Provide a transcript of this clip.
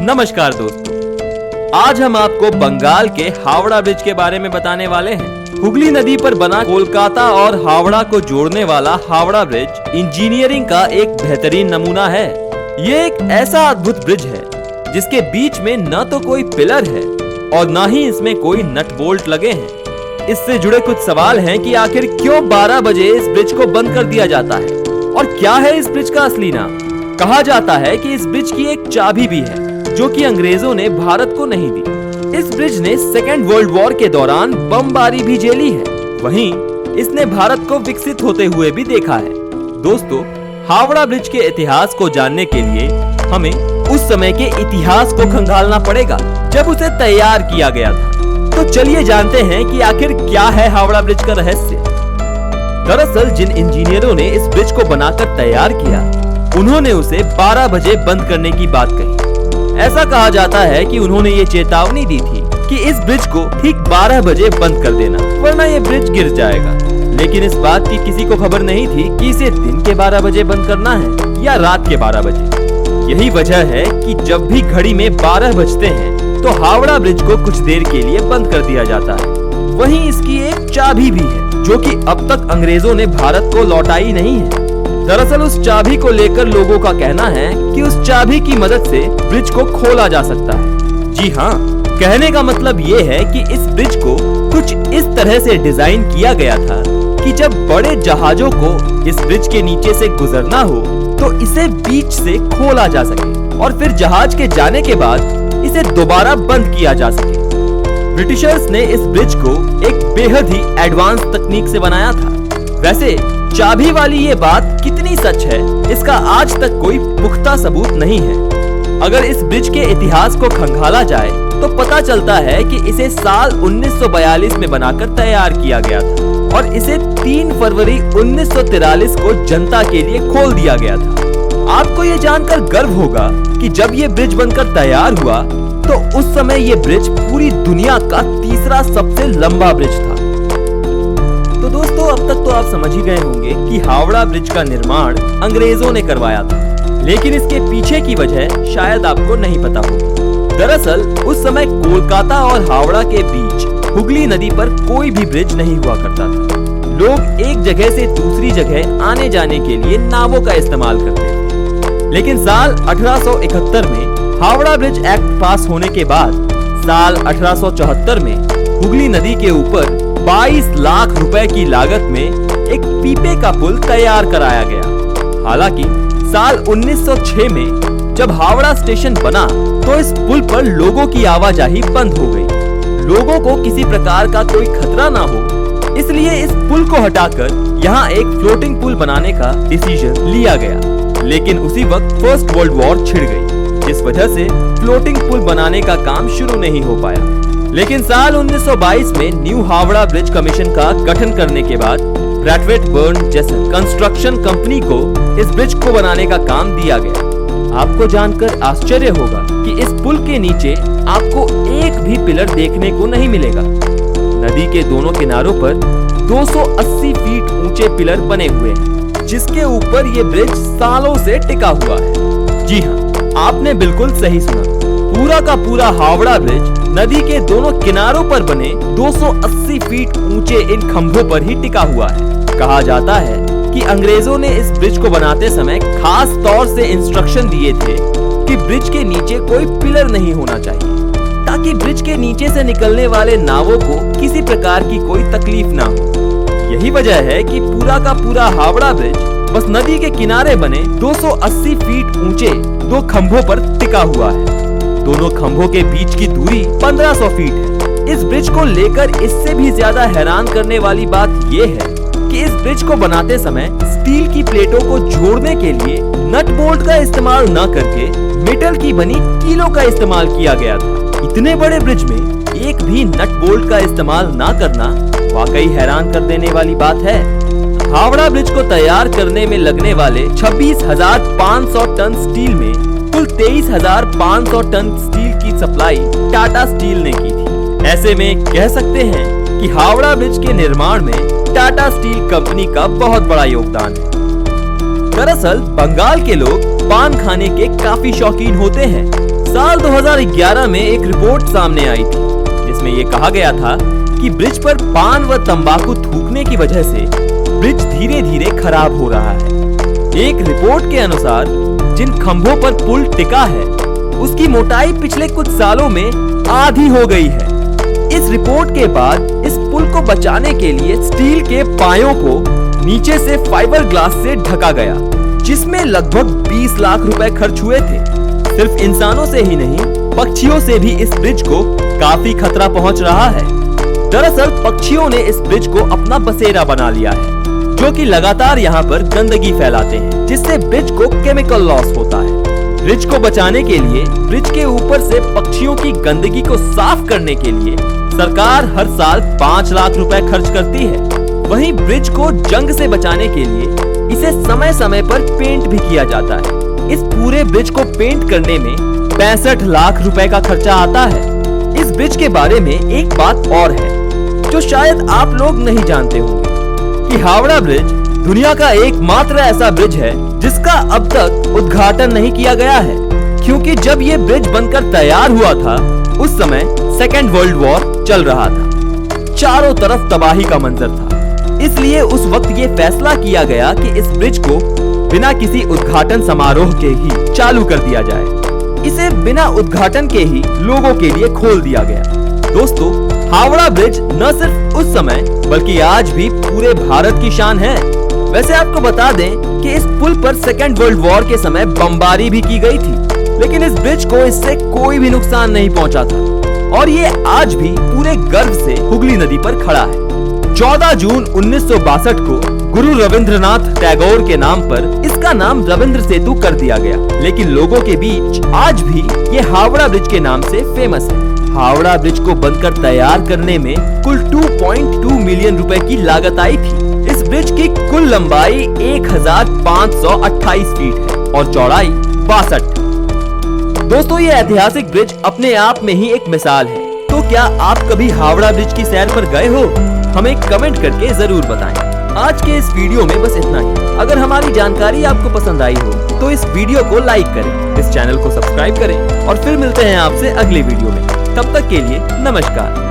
नमस्कार दोस्तों, आज हम आपको बंगाल के हावड़ा ब्रिज के बारे में बताने वाले हैं। हुगली नदी पर बना कोलकाता और हावड़ा को जोड़ने वाला हावड़ा ब्रिज इंजीनियरिंग का एक बेहतरीन नमूना है। ये एक ऐसा अद्भुत ब्रिज है जिसके बीच में न तो कोई पिलर है और न ही इसमें कोई नट बोल्ट लगे हैं। इससे जुड़े कुछ सवाल हैं कि आखिर क्यों 12 बजे इस ब्रिज को बंद कर दिया जाता है और क्या है इस ब्रिज का असली नाम। कहा जाता है कि इस ब्रिज की एक चाबी भी है जो कि अंग्रेजों ने भारत को नहीं दी। इस ब्रिज ने सेकेंड वर्ल्ड वॉर के दौरान बमबारी भी झेली है। वहीं इसने भारत को विकसित होते हुए भी देखा है। दोस्तों, हावड़ा ब्रिज के इतिहास को जानने के लिए हमें उस समय के इतिहास को खंगालना पड़ेगा जब उसे तैयार किया गया था। तो चलिए जानते हैं कि आखिर क्या है हावड़ा ब्रिज का रहस्य। दरअसल जिन इंजीनियरों ने इस ब्रिज को बनाकर तैयार किया, उन्होंने उसे 12 बजे बंद करने की बात कही। ऐसा कहा जाता है कि उन्होंने ये चेतावनी दी थी कि इस ब्रिज को ठीक 12 बजे बंद कर देना, वरना ये ब्रिज गिर जाएगा। लेकिन इस बात की किसी को खबर नहीं थी कि इसे दिन के 12 बजे बंद करना है या रात के 12 बजे। यही वजह है कि जब भी घड़ी में 12 बजते हैं तो हावड़ा ब्रिज को कुछ देर के लिए बंद कर दिया जाता है। वहीं इसकी एक चाबी भी है जो कि अब तक अंग्रेजों ने भारत को लौटाई नहीं है। दरअसल उस चाबी को लेकर लोगों का कहना है कि उस चाबी की मदद से ब्रिज को खोला जा सकता है। जी हाँ, कहने का मतलब ये है कि इस ब्रिज को कुछ इस तरह से डिजाइन किया गया था कि जब बड़े जहाजों को इस ब्रिज के नीचे से गुजरना हो तो इसे बीच से खोला जा सके और फिर जहाज के जाने के बाद इसे दोबारा बंद किया जा सके। ब्रिटिशर्स ने इस ब्रिज को एक बेहद ही एडवांस तकनीक से बनाया था। वैसे चाबी वाली ये बात कितनी सच है, इसका आज तक कोई पुख्ता सबूत नहीं है। अगर इस ब्रिज के इतिहास को खंगाला जाए तो पता चलता है कि इसे साल 1942 में बनाकर तैयार किया गया था और इसे 3 फरवरी 1943 को जनता के लिए खोल दिया गया था। आपको ये जानकर गर्व होगा कि जब ये ब्रिज बनकर तैयार हुआ तो उस समय ये ब्रिज पूरी दुनिया का तीसरा सबसे लंबा ब्रिज था। तो दोस्तों, अब तक तो आप समझ ही गए होंगे कि हावड़ा ब्रिज का निर्माण अंग्रेजों ने करवाया था, लेकिन इसके पीछे की वजह शायद आपको नहीं पता होगी। दरअसल उस समय कोलकाता और हावड़ा के बीच हुगली नदी पर कोई भी ब्रिज नहीं हुआ करता था। लोग एक जगह से दूसरी जगह आने जाने के लिए नावों का इस्तेमाल करते थे। लेकिन साल 1871 में हावड़ा ब्रिज एक्ट पास होने के बाद साल 1874 में हुगली नदी के ऊपर 22 लाख रुपए की लागत में एक पीपे का पुल तैयार कराया गया। हालांकि साल 1906 में जब हावड़ा स्टेशन बना तो इस पुल पर लोगों की आवाजाही बंद हो गई। लोगों को किसी प्रकार का कोई खतरा ना हो, इसलिए इस पुल को हटाकर यहाँ एक फ्लोटिंग पुल बनाने का डिसीजन लिया गया। लेकिन उसी वक्त फर्स्ट वर्ल्ड वॉर छिड़ गई, जिस वजह से फ्लोटिंग पुल बनाने का काम शुरू नहीं हो पाया। लेकिन साल 1922 में न्यू हावड़ा ब्रिज कमीशन का गठन करने के बाद ब्रैथवेट बर्न जैसे कंस्ट्रक्शन कंपनी को इस ब्रिज को बनाने का काम दिया गया। आपको जानकर आश्चर्य होगा कि इस पुल के नीचे आपको एक भी पिलर देखने को नहीं मिलेगा। नदी के दोनों किनारों पर 280 फीट ऊंचे पिलर बने हुए हैं, जिसके ऊपर ये ब्रिज सालों से टिका हुआ है। जी हाँ, आपने बिल्कुल सही सुना। पूरा का पूरा हावड़ा ब्रिज नदी के दोनों किनारों पर बने 280 फीट ऊंचे इन खंभों पर ही टिका हुआ है। कहा जाता है कि अंग्रेजों ने इस ब्रिज को बनाते समय खास तौर से इंस्ट्रक्शन दिए थे कि ब्रिज के नीचे कोई पिलर नहीं होना चाहिए, ताकि ब्रिज के नीचे से निकलने वाले नावों को किसी प्रकार की कोई तकलीफ ना हो। यही वजह है कि पूरा का पूरा हावड़ा ब्रिज बस नदी के किनारे बने 280 फीट ऊंचे 2 खंभों पर टिका हुआ है। दोनों खंभों के बीच की दूरी 1500 फीट है। इस ब्रिज को लेकर इससे भी ज्यादा हैरान करने वाली बात यह है कि इस ब्रिज को बनाते समय स्टील की प्लेटों को जोड़ने के लिए नट बोल्ट का इस्तेमाल न करके मेटल की बनी कीलों का इस्तेमाल किया गया था। इतने बड़े ब्रिज में एक भी नट बोल्ट का इस्तेमाल न करना वाकई हैरान कर देने वाली बात है। हावड़ा ब्रिज को तैयार करने में लगने वाले 26,500 टन स्टील में कुल 23,500 टन स्टील की सप्लाई टाटा स्टील ने की थी। ऐसे में कह सकते हैं कि हावड़ा ब्रिज के निर्माण में टाटा स्टील कंपनी का बहुत बड़ा योगदान है। दरअसल बंगाल के लोग पान खाने के काफी शौकीन होते हैं। साल 2011 में एक रिपोर्ट सामने आई थी जिसमें ये कहा गया था कि ब्रिज पर पान व तंबाकू थूकने की वजह से ब्रिज धीरे धीरे खराब हो रहा है। एक रिपोर्ट के अनुसार जिन खंभों पर पुल टिका है उसकी मोटाई पिछले कुछ सालों में आधी हो गई है। इस रिपोर्ट के बाद इस पुल को बचाने के लिए स्टील के पायों को नीचे से फाइबर ग्लास से ढका गया, जिसमें लगभग 20 लाख रुपए खर्च हुए थे। सिर्फ इंसानों से ही नहीं, पक्षियों से भी इस ब्रिज को काफी खतरा पहुंच रहा है। दरअसल पक्षियों ने इस ब्रिज को अपना बसेरा बना लिया है, जो कि लगातार यहाँ पर गंदगी फैलाते हैं, जिससे ब्रिज को केमिकल लॉस होता है। ब्रिज को बचाने के लिए ब्रिज के ऊपर से पक्षियों की गंदगी को साफ करने के लिए सरकार हर साल 5 लाख रुपए खर्च करती है। वहीं ब्रिज को जंग से बचाने के लिए इसे समय समय पर पेंट भी किया जाता है। इस पूरे ब्रिज को पेंट करने में 65 लाख रुपए का खर्चा आता है। इस ब्रिज के बारे में एक बात और है जो शायद आप लोग नहीं जानते होंगे कि हावड़ा ब्रिज दुनिया का एकमात्र ऐसा ब्रिज है जिसका अब तक उद्घाटन नहीं किया गया है, क्योंकि जब ये ब्रिज बनकर तैयार हुआ था उस समय सेकेंड वर्ल्ड वॉर चल रहा था। चारों तरफ तबाही का मंजर था, इसलिए उस वक्त ये फैसला किया गया कि इस ब्रिज को बिना किसी उद्घाटन समारोह के ही चालू कर दिया जाए। इसे बिना उद्घाटन के ही लोगों के लिए खोल दिया गया। दोस्तों, हावड़ा ब्रिज न सिर्फ उस समय बल्कि आज भी पूरे भारत की शान है। वैसे आपको बता दें कि इस पुल पर सेकेंड वर्ल्ड वॉर के समय बमबारी भी की गई थी, लेकिन इस ब्रिज को इससे कोई भी नुकसान नहीं पहुंचा था और ये आज भी पूरे गर्व से हुगली नदी पर खड़ा है। 14 जून 1962 को गुरु रविंद्रनाथ टैगोर के नाम पर इसका नाम रविंद्र सेतु कर दिया गया, लेकिन लोगों के बीच आज भी ये हावड़ा ब्रिज के नाम से फेमस है। हावड़ा ब्रिज को बनकर तैयार करने में कुल 2.2 मिलियन रुपए की लागत आई थी। इस ब्रिज की कुल लंबाई 1528 फीट है और चौड़ाई 62। दोस्तों, ये ऐतिहासिक ब्रिज अपने आप में ही एक मिसाल है। तो क्या आप कभी हावड़ा ब्रिज की सैर पर गए हो? हमें कमेंट करके जरूर बताएं। आज के इस वीडियो में बस इतना ही। अगर हमारी जानकारी आपको पसंद आई हो तो इस वीडियो को लाइक करें, इस चैनल को सब्सक्राइब करें और फिर मिलते हैं आपसे अगले वीडियो में। तब तक के लिए नमस्कार।